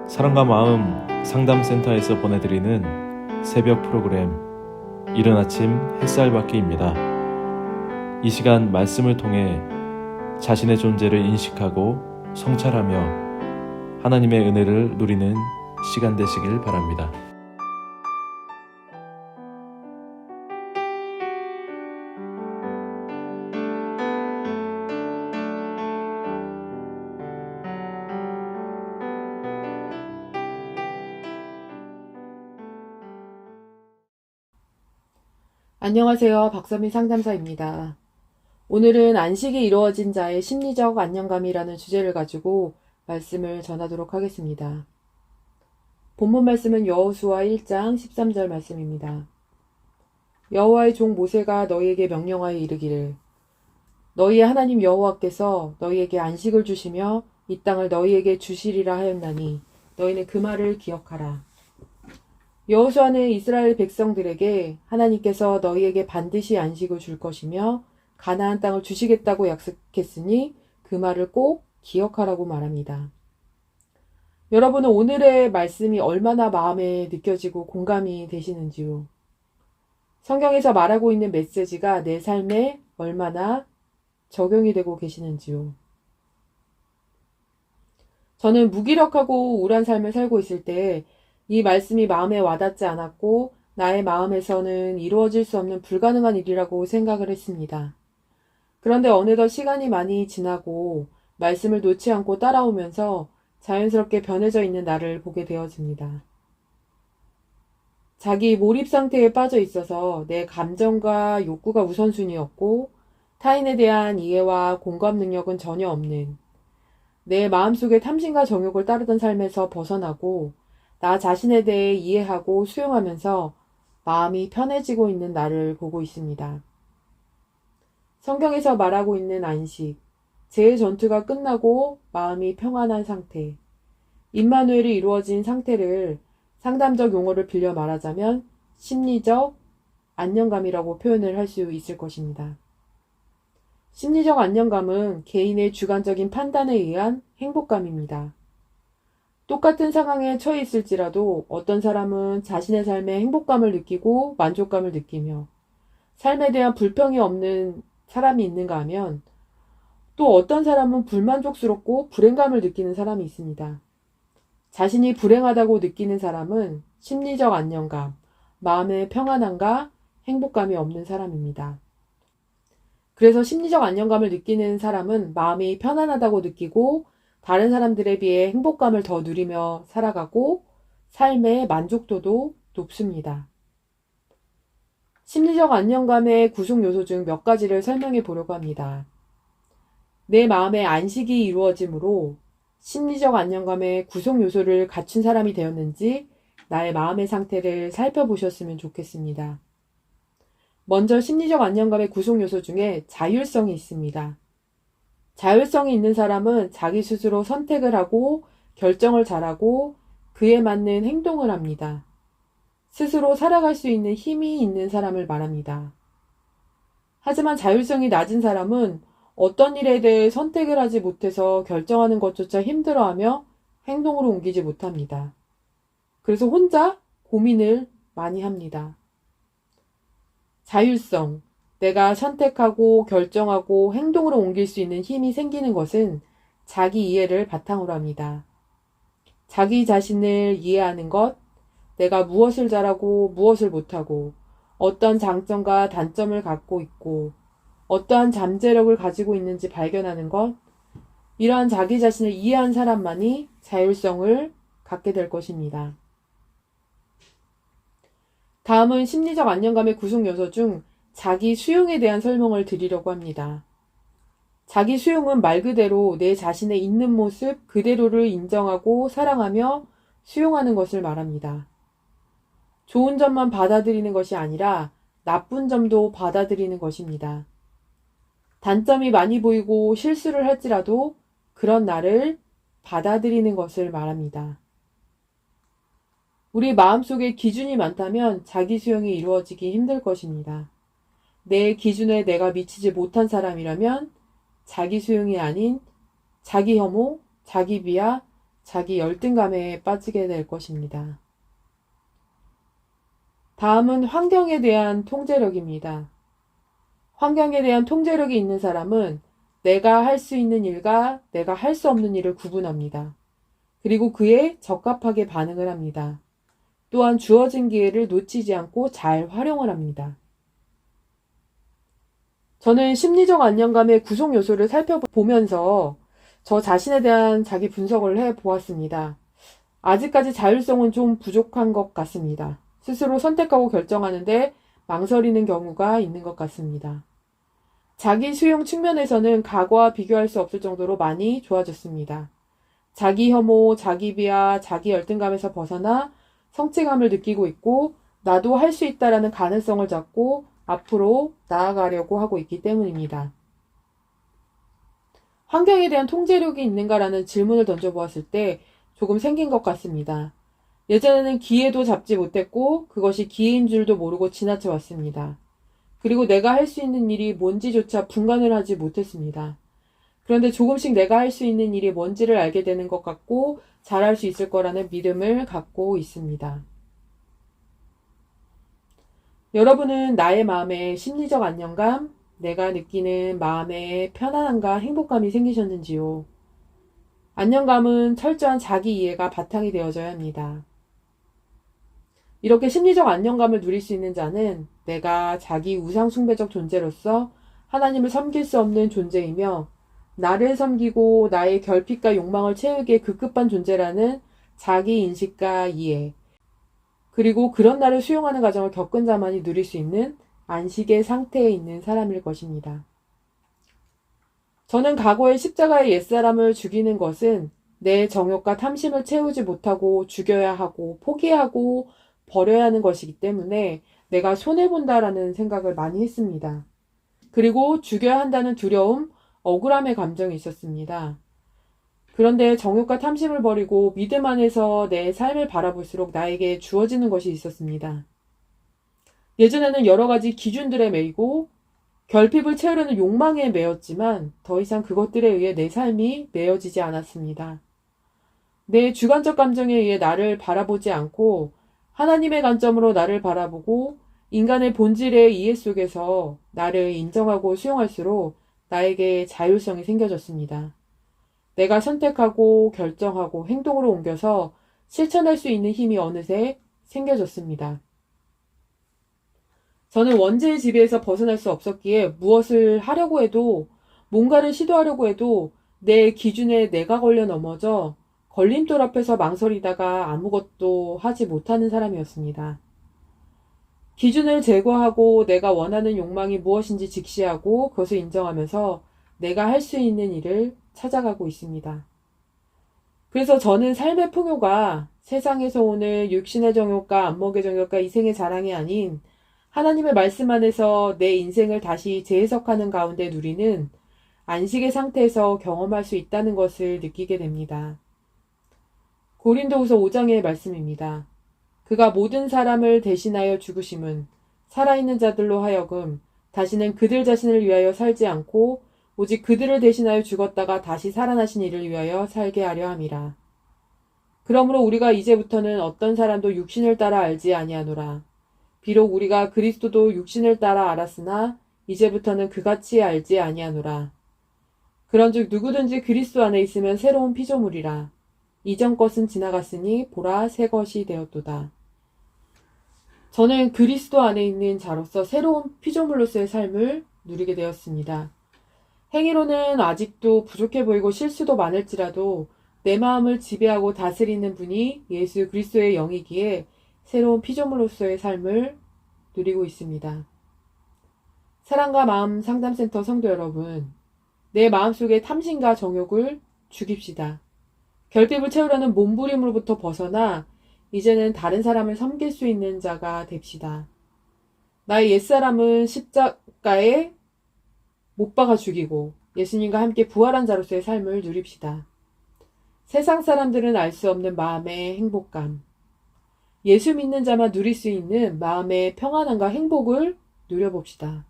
사랑과 마음 상담센터에서 보내드리는 새벽 프로그램 이른 아침 햇살받기입니다. 이 시간 말씀을 통해 자신의 존재를 인식하고 성찰하며 하나님의 은혜를 누리는 시간 되시길 바랍니다. 안녕하세요. 박선미 상담사입니다. 오늘은 안식이 이루어진 자의 심리적 안정감이라는 주제를 가지고 말씀을 전하도록 하겠습니다. 본문 말씀은 여호수아 1장 13절 말씀입니다. 여호와의 종 모세가 너희에게 명령하여 이르기를 너희의 하나님 여호와께서 너희에게 안식을 주시며 이 땅을 너희에게 주시리라 하였나니 너희는 그 말을 기억하라. 여호수아는 이스라엘 백성들에게 하나님께서 너희에게 반드시 안식을 줄 것이며 가나안 땅을 주시겠다고 약속했으니 그 말을 꼭 기억하라고 말합니다. 여러분은 오늘의 말씀이 얼마나 마음에 느껴지고 공감이 되시는지요? 성경에서 말하고 있는 메시지가 내 삶에 얼마나 적용이 되고 계시는지요? 저는 무기력하고 우울한 삶을 살고 있을 때 이 말씀이 마음에 와닿지 않았고 나의 마음에서는 이루어질 수 없는 불가능한 일이라고 생각을 했습니다. 그런데 어느덧 시간이 많이 지나고 말씀을 놓지 않고 따라오면서 자연스럽게 변해져 있는 나를 보게 되어집니다. 자기 몰입 상태에 빠져 있어서 내 감정과 욕구가 우선순위였고 타인에 대한 이해와 공감 능력은 전혀 없는 내 마음속의 탐심과 정욕을 따르던 삶에서 벗어나고 나 자신에 대해 이해하고 수용하면서 마음이 편해지고 있는 나를 보고 있습니다. 성경에서 말하고 있는 안식, 재해 전투가 끝나고 마음이 평안한 상태, 임마누엘이 이루어진 상태를 상담적 용어를 빌려 말하자면 심리적 안정감이라고 표현을 할 수 있을 것입니다. 심리적 안정감은 개인의 주관적인 판단에 의한 행복감입니다. 똑같은 상황에 처해 있을지라도 어떤 사람은 자신의 삶에 행복감을 느끼고 만족감을 느끼며 삶에 대한 불평이 없는 사람이 있는가 하면 또 어떤 사람은 불만족스럽고 불행감을 느끼는 사람이 있습니다. 자신이 불행하다고 느끼는 사람은 심리적 안정감, 마음의 평안함과 행복감이 없는 사람입니다. 그래서 심리적 안정감을 느끼는 사람은 마음이 편안하다고 느끼고 다른 사람들에 비해 행복감을 더 누리며 살아가고 삶의 만족도도 높습니다. 심리적 안정감의 구성 요소 중 몇 가지를 설명해 보려고 합니다. 내 마음의 안식이 이루어짐으로 심리적 안정감의 구성 요소를 갖춘 사람이 되었는지 나의 마음의 상태를 살펴보셨으면 좋겠습니다. 먼저 심리적 안정감의 구성 요소 중에 자율성이 있습니다. 자율성이 있는 사람은 자기 스스로 선택을 하고 결정을 잘하고 그에 맞는 행동을 합니다. 스스로 살아갈 수 있는 힘이 있는 사람을 말합니다. 하지만 자율성이 낮은 사람은 어떤 일에 대해 선택을 하지 못해서 결정하는 것조차 힘들어하며 행동으로 옮기지 못합니다. 그래서 혼자 고민을 많이 합니다. 자율성, 내가 선택하고 결정하고 행동으로 옮길 수 있는 힘이 생기는 것은 자기 이해를 바탕으로 합니다. 자기 자신을 이해하는 것, 내가 무엇을 잘하고 무엇을 못하고 어떤 장점과 단점을 갖고 있고 어떠한 잠재력을 가지고 있는지 발견하는 것, 이러한 자기 자신을 이해한 사람만이 자율성을 갖게 될 것입니다. 다음은 심리적 안정감의 구성 요소 중 자기 수용에 대한 설명을 드리려고 합니다. 자기 수용은 말 그대로 내 자신의 있는 모습 그대로를 인정하고 사랑하며 수용하는 것을 말합니다. 좋은 점만 받아들이는 것이 아니라 나쁜 점도 받아들이는 것입니다. 단점이 많이 보이고 실수를 할지라도 그런 나를 받아들이는 것을 말합니다. 우리 마음속에 기준이 많다면 자기 수용이 이루어지기 힘들 것입니다. 내 기준에 내가 미치지 못한 사람이라면 자기 수용이 아닌 자기 혐오, 자기 비하, 자기 열등감에 빠지게 될 것입니다. 다음은 환경에 대한 통제력입니다. 환경에 대한 통제력이 있는 사람은 내가 할 수 있는 일과 내가 할 수 없는 일을 구분합니다. 그리고 그에 적합하게 반응을 합니다. 또한 주어진 기회를 놓치지 않고 잘 활용을 합니다. 저는 심리적 안정감의 구성 요소를 살펴보면서 저 자신에 대한 자기 분석을 해 보았습니다. 아직까지 자율성은 좀 부족한 것 같습니다. 스스로 선택하고 결정하는데 망설이는 경우가 있는 것 같습니다. 자기 수용 측면에서는 과거와 비교할 수 없을 정도로 많이 좋아졌습니다. 자기 혐오, 자기 비하, 자기 열등감에서 벗어나 성취감을 느끼고 있고 나도 할 수 있다라는 가능성을 잡고 앞으로 나아가려고 하고 있기 때문입니다. 환경에 대한 통제력이 있는가라는 질문을 던져보았을 때 조금 생긴 것 같습니다. 예전에는 기회도 잡지 못했고 그것이 기회인 줄도 모르고 지나쳐 왔습니다. 그리고 내가 할 수 있는 일이 뭔지조차 분간을 하지 못했습니다. 그런데 조금씩 내가 할 수 있는 일이 뭔지를 알게 되는 것 같고 잘할 수 있을 거라는 믿음을 갖고 있습니다. 여러분은 나의 마음에 심리적 안정감, 내가 느끼는 마음의 편안함과 행복감이 생기셨는지요? 안정감은 철저한 자기 이해가 바탕이 되어져야 합니다. 이렇게 심리적 안정감을 누릴 수 있는 자는 내가 자기 우상숭배적 존재로서 하나님을 섬길 수 없는 존재이며 나를 섬기고 나의 결핍과 욕망을 채우기에 급급한 존재라는 자기 인식과 이해, 그리고 그런 나를 수용하는 과정을 겪은 자만이 누릴 수 있는 안식의 상태에 있는 사람일 것입니다. 저는 과거의 십자가의 옛사람을 죽이는 것은 내 정욕과 탐심을 채우지 못하고 죽여야 하고 포기하고 버려야 하는 것이기 때문에 내가 손해본다라는 생각을 많이 했습니다. 그리고 죽여야 한다는 두려움, 억울함의 감정이 있었습니다. 그런데 정욕과 탐심을 버리고 믿음 안에서 내 삶을 바라볼수록 나에게 주어지는 것이 있었습니다. 예전에는 여러 가지 기준들에 매이고 결핍을 채우려는 욕망에 매였지만 더 이상 그것들에 의해 내 삶이 매여지지 않았습니다. 내 주관적 감정에 의해 나를 바라보지 않고 하나님의 관점으로 나를 바라보고 인간의 본질의 이해 속에서 나를 인정하고 수용할수록 나에게 자율성이 생겨졌습니다. 내가 선택하고 결정하고 행동으로 옮겨서 실천할 수 있는 힘이 어느새 생겨졌습니다. 저는 원죄의 지배에서 벗어날 수 없었기에 무엇을 하려고 해도 뭔가를 시도하려고 해도 내 기준에 내가 걸려 넘어져 걸림돌 앞에서 망설이다가 아무것도 하지 못하는 사람이었습니다. 기준을 제거하고 내가 원하는 욕망이 무엇인지 직시하고 그것을 인정하면서 내가 할 수 있는 일을 찾아가고 있습니다. 그래서 저는 삶의 풍요가 세상에서 오는 육신의 정욕과 안목의 정욕과 이생의 자랑이 아닌 하나님의 말씀 안에서 내 인생을 다시 재해석하는 가운데 누리는 안식의 상태에서 경험할 수 있다는 것을 느끼게 됩니다. 고린도후서 5장의 말씀입니다. 그가 모든 사람을 대신하여 죽으심은 살아있는 자들로 하여금 다시는 그들 자신을 위하여 살지 않고 오직 그들을 대신하여 죽었다가 다시 살아나신 이를 위하여 살게 하려 함이라. 그러므로 우리가 이제부터는 어떤 사람도 육신을 따라 알지 아니하노라. 비록 우리가 그리스도도 육신을 따라 알았으나 이제부터는 그같이 알지 아니하노라. 그런즉 누구든지 그리스도 안에 있으면 새로운 피조물이라. 이전 것은 지나갔으니 보라 새 것이 되었도다. 저는 그리스도 안에 있는 자로서 새로운 피조물로서의 삶을 누리게 되었습니다. 행위로는 아직도 부족해 보이고 실수도 많을지라도 내 마음을 지배하고 다스리는 분이 예수 그리스도의 영이기에 새로운 피조물로서의 삶을 누리고 있습니다. 사랑과 마음 상담센터 성도 여러분, 내 마음속의 탐심과 정욕을 죽입시다. 결핍을 채우려는 몸부림으로부터 벗어나 이제는 다른 사람을 섬길 수 있는 자가 됩시다. 나의 옛사람은 십자가에 못 박아 죽이고 예수님과 함께 부활한 자로서의 삶을 누립시다. 세상 사람들은 알 수 없는 마음의 행복감, 예수 믿는 자만 누릴 수 있는 마음의 평안함과 행복을 누려봅시다.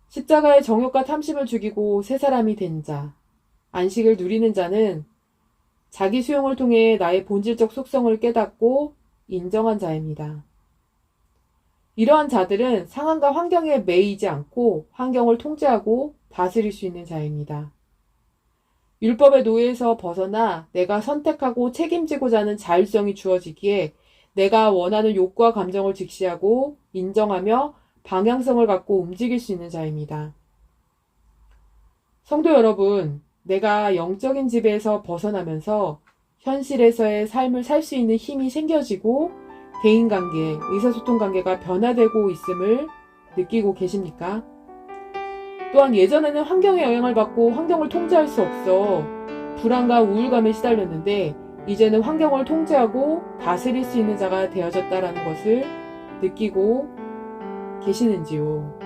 십자가의 정욕과 탐심을 죽이고 새 사람이 된 자, 안식을 누리는 자는 자기 수용을 통해 나의 본질적 속성을 깨닫고 인정한 자입니다. 이러한 자들은 상황과 환경에 매이지 않고 환경을 통제하고 다스릴 수 있는 자입니다. 율법의 노예에서 벗어나 내가 선택하고 책임지고자 하는 자율성이 주어지기에 내가 원하는 욕구와 감정을 직시하고 인정하며 방향성을 갖고 움직일 수 있는 자입니다. 성도 여러분, 내가 영적인 지배에서 벗어나면서 현실에서의 삶을 살 수 있는 힘이 생겨지고 대인관계, 의사소통 관계가 변화되고 있음을 느끼고 계십니까? 또한 예전에는 환경의 영향을 받고 환경을 통제할 수 없어 불안과 우울감에 시달렸는데 이제는 환경을 통제하고 다스릴 수 있는 자가 되어졌다라는 것을 느끼고 계시는지요?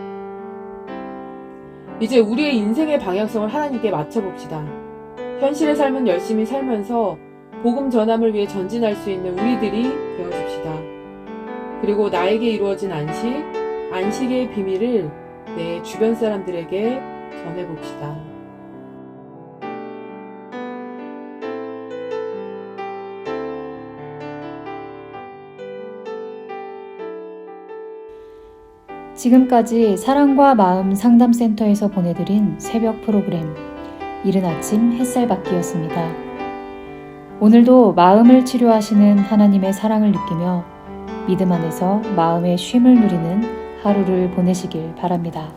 이제 우리의 인생의 방향성을 하나님께 맞춰봅시다. 현실의 삶은 열심히 살면서 복음 전함을 위해 전진할 수 있는 우리들이 되어줍시다. 그리고 나에게 이루어진 안식의 비밀을 내 주변 사람들에게 전해봅시다. 지금까지 사랑과 마음 상담센터에서 보내드린 새벽 프로그램 이른 아침 햇살받기였습니다. 오늘도 마음을 치료하시는 하나님의 사랑을 느끼며 믿음 안에서 마음의 쉼을 누리는 하루를 보내시길 바랍니다.